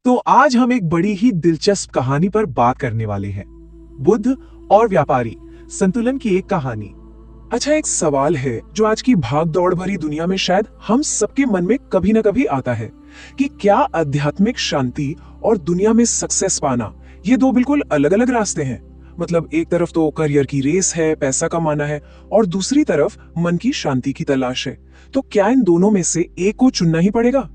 तो आज हम एक बड़ी ही दिलचस्प कहानी पर बात करने वाले हैं। बुद्ध और व्यापारी, संतुलन की एक कहानी। अच्छा, एक सवाल है जो आज की भाग दौड़ भरी दुनिया में शायद हम सबके मन में कभी ना कभी आता है कि क्या आध्यात्मिक शांति और दुनिया में सक्सेस पाना ये दो बिल्कुल अलग अलग रास्ते हैं। मतलब एक तरफ तो करियर की रेस है, पैसा कमाना है, और दूसरी तरफ मन की शांति की तलाश है। तो क्या इन दोनों में से एक को चुनना ही पड़ेगा?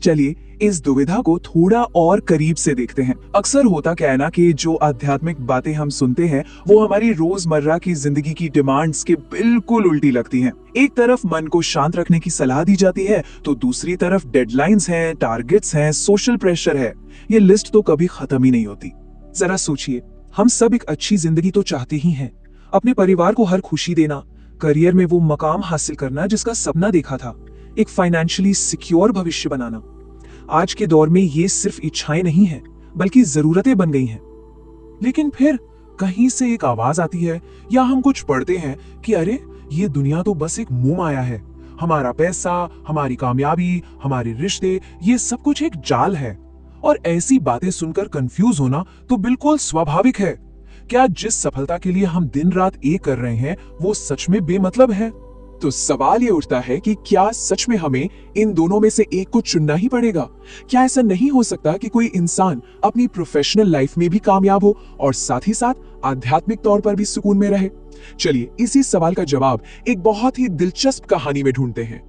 चलिए इस दुविधा को थोड़ा और करीब से देखते हैं। अक्सर होता क्या है ना कि जो आध्यात्मिक बातें हम सुनते हैं वो हमारी रोजमर्रा की जिंदगी की डिमांड्स के बिल्कुल उल्टी लगती हैं। एक तरफ मन को शांत रखने की सलाह दी जाती है तो दूसरी तरफ डेडलाइंस हैं, टारगेट्स हैं, सोशल प्रेशर है। ये लिस्ट तो कभी खत्म ही नहीं होती। जरा सोचिए, हम सब एक अच्छी जिंदगी तो चाहते ही हैं, अपने परिवार को हर खुशी देना, करियर में वो मकाम हासिल करना जिसका सपना देखा था, एक फाइनेंशियली सिक्योर भविष्य बनाना। आज के दौर में ये सिर्फ इच्छाएं नहीं हैं, बल्कि जरूरतें बन गई हैं। लेकिन फिर कहीं से एक आवाज आती है या हम कुछ पढ़ते हैं कि अरे ये दुनिया तो बस एक मोह माया है, हमारा पैसा, हमारी कामयाबी, हमारे रिश्ते, ये सब कुछ एक जाल है। और ऐसी बातें सुनकर कंफ्यूज होना तो बिल्कुल स्वाभाविक है। क्या जिस सफलता के लिए हम दिन रात एक कर रहे हैं वो सच में बेमतलब है? तो सवाल ये उठता है कि क्या सच में हमें इन दोनों में से एक को चुनना ही पड़ेगा? क्या ऐसा नहीं हो सकता कि कोई इंसान अपनी प्रोफेशनल लाइफ में भी कामयाब हो और साथ ही साथ आध्यात्मिक तौर पर भी सुकून में रहे? चलिए इसी सवाल का जवाब एक बहुत ही दिलचस्प कहानी में ढूंढते हैं।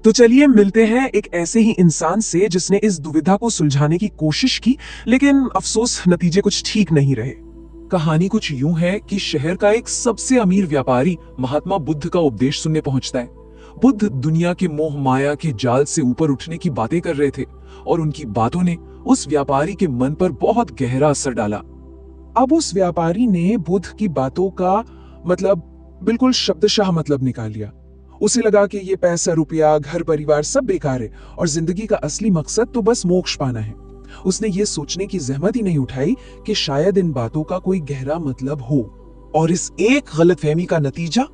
तो चलिए मिलते हैं एक ऐसे ही इंसान से जिसने इस दुविधा को सुलझाने की कोशिश की, लेकिन अफसोस नतीजे कुछ ठीक नहीं रहे। कहानी कुछ यूं है कि शहर का एक सबसे अमीर व्यापारी महात्मा बुद्ध का उपदेश सुनने पहुंचता है। बुद्ध दुनिया के मोह माया के जाल से ऊपर उठने की बातें कर रहे थे और उनकी बातों ने उस व्यापारी के मन पर बहुत गहरा असर डाला। अब उस व्यापारी ने बुद्ध की बातों का बिल्कुल शब्दशः मतलब निकाल लिया। उसे लगा कि ये पैसा, रुपया, घर परिवार सब बेकार है और जिंदगी का असली मकसद तो बस मोक्ष पाना है। उसने ये सोचने की जहमत ही नहीं उठाई कि शायद इन बातों का कोई गहरा मतलब हो। और इस एक गलतफहमी का नतीजा,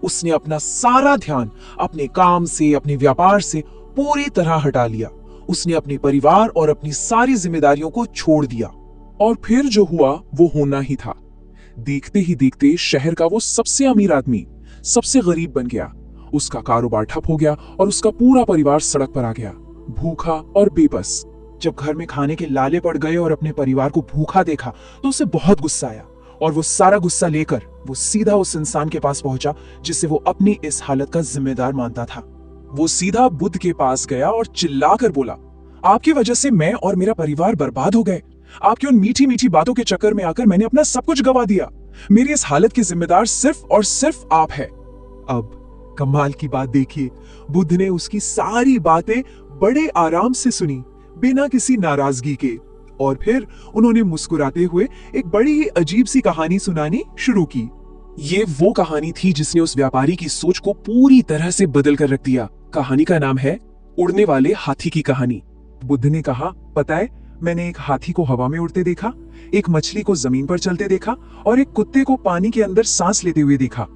उसने अपना सारा ध्यान अपने काम से, अपने व्यापार से पूरी तरह हटा लिया। उसने अपने परिवार और अपनी सारी जिम्मेदारियों को छोड़ दिया। और फिर जो हुआ वो होना ही था। देखते ही देखते शहर का वो सबसे अमीर आदमी सबसे गरीब बन गया। उसका कारोबार ठप हो गया और उसका पूरा परिवार सड़क पर आ गया, भूखा और बेबस। जब घर में खाने के लाले पड़ गए और अपने परिवार को भूखा देखा तो उसे बहुत गुस्सा आया और वो सारा गुस्सा लेकर वो सीधा उस इंसान के पास पहुंचा जिसे वो अपनी इस हालत का जिम्मेदार मानता था। वो सीधा बुद्ध के पास गया और चिल्लाकर बोला, आपकी वजह से मैं और मेरा परिवार बर्बाद हो गए। आपकी उन मीठी मीठी बातों के चक्कर में आकर मैंने अपना सब कुछ गवा दिया। मेरी इस हालत की जिम्मेदार सिर्फ और सिर्फ आप है। अब कमाल की बात देखिए, बुद्ध ने उसकी सारी बातें बड़े आराम से सुनी, बिना किसी नाराजगी के। और फिर उन्होंने मुस्कुराते हुए एक बड़ी ही अजीब सी कहानी सुनानी शुरू की। ये वो कहानी थी जिसने उस व्यापारी की सोच को पूरी तरह से बदल कर रख दिया। कहानी का नाम है उड़ने वाले हाथी की कहानी। बुद्ध ने कहा, पता है, मैंने एक हाथी को हवा में उड़ते देखा, एक मछली को जमीन पर चलते देखा और एक कुत्ते को पानी के अंदर सांस लेते हुए देखा।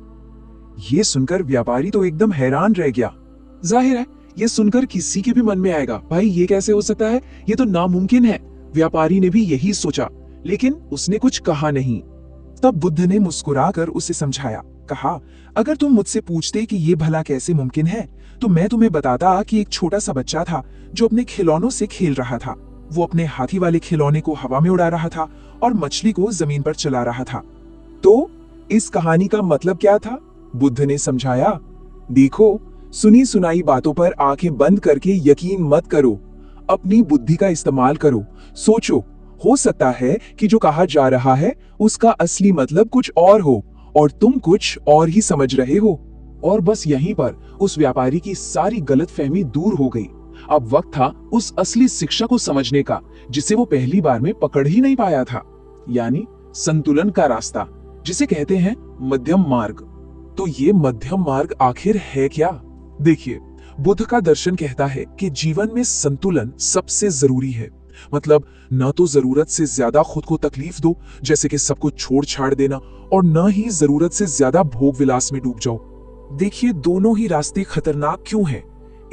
ये सुनकर व्यापारी तो एकदम हैरान रह गया। जाहिर है ये सुनकर किसी के भी मन में आएगा, भाई ये कैसे हो सकता है, ये तो नामुमकिन है। व्यापारी ने भी यही सोचा, लेकिन उसने कुछ कहा नहीं। तब बुद्ध ने मुस्कुराकर उसे समझाया, कहा, अगर तुम मुझसे पूछते कि ये भला कैसे मुमकिन है तो मैं तुम्हें बताता कि एक छोटा सा बच्चा था जो अपने खिलौनों से खेल रहा था। वो अपने हाथी वाले खिलौने को हवा में उड़ा रहा था और मछली को जमीन पर चला रहा था। तो इस कहानी का मतलब क्या था? बुद्ध ने समझाया, देखो, सुनी सुनाई बातों पर आंखें बंद करके यकीन मत करो, अपनी बुद्धि का इस्तेमाल करो, सोचो। हो सकता है कि जो कहा जा रहा है उसका असली मतलब कुछ और हो और तुम कुछ और ही समझ रहे हो। और बस यहीं पर उस व्यापारी की सारी गलतफहमी दूर हो गई। अब वक्त था उस असली शिक्षा को समझने का जिसे वो पहली बार में पकड़ ही नहीं पाया था, यानी संतुलन का रास्ता, जिसे कहते हैं मध्यम मार्ग। तो ये मध्यम मार्ग आखिर है क्या? देखिए, बुद्ध का दर्शन कहता है कि जीवन में संतुलन सबसे जरूरी है। मतलब न तो जरूरत से ज्यादा खुद को तकलीफ दो, जैसे कि सब कुछ छोड़ छाड़ देना, और न ही जरूरत से ज्यादा भोग विलास में डूब जाओ। देखिए, दोनों ही रास्ते खतरनाक क्यों हैं?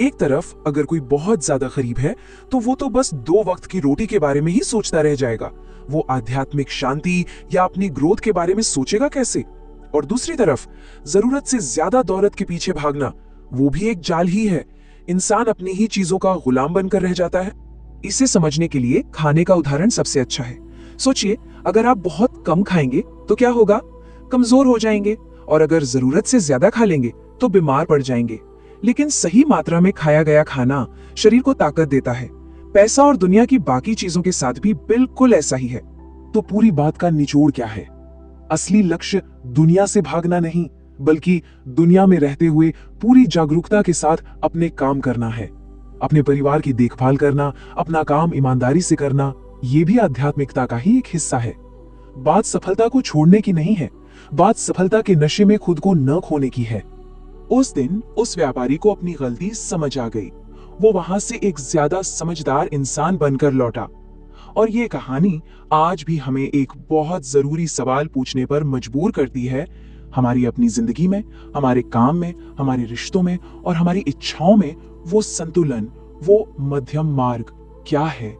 एक तरफ अगर कोई बहुत ज्यादा गरीब है तो वो तो बस 2 वक्त की रोटी के बारे में ही सोचता रह जाएगा। वो आध्यात्मिक शांति या अपनी ग्रोथ के बारे में सोचेगा कैसे? और दूसरी तरफ जरूरत से ज्यादा दौलत के पीछे भागना, वो भी एक जाल ही है। इंसान अपनी ही चीजों का गुलाम बनकर रह जाता है। इसे समझने के लिए खाने का उदाहरण सबसे अच्छा है। सोचिए, अगर आप बहुत कम खाएंगे तो क्या होगा? कमजोर हो जाएंगे, और अगर जरूरत से ज्यादा खा लेंगे तो बीमार पड़ जाएंगे। लेकिन सही मात्रा में खाया गया खाना शरीर को ताकत देता है। पैसा और दुनिया की बाकी चीजों के साथ भी बिल्कुल ऐसा ही है। तो पूरी बात का निचोड़ क्या है? असली लक्ष्य दुनिया से भागना नहीं, बल्कि दुनिया में रहते हुए पूरी जागरूकता के साथ अपने काम करना है। अपने परिवार की देखभाल करना, अपना काम ईमानदारी से करना, ये भी आध्यात्मिकता का ही एक हिस्सा है। बात सफलता को छोड़ने की नहीं है, बात सफलता के नशे में खुद को न खोने की है। उस दिन उस व्यापारी को अपनी गलती समझ आ गई। वो वहां से एक ज्यादा समझदार इंसान बनकर लौटा। और ये कहानी आज भी हमें एक बहुत जरूरी सवाल पूछने पर मजबूर करती है। हमारी अपनी जिंदगी में, हमारे काम में, हमारे रिश्तों में और हमारी इच्छाओं में वो संतुलन, वो मध्यम मार्ग क्या है?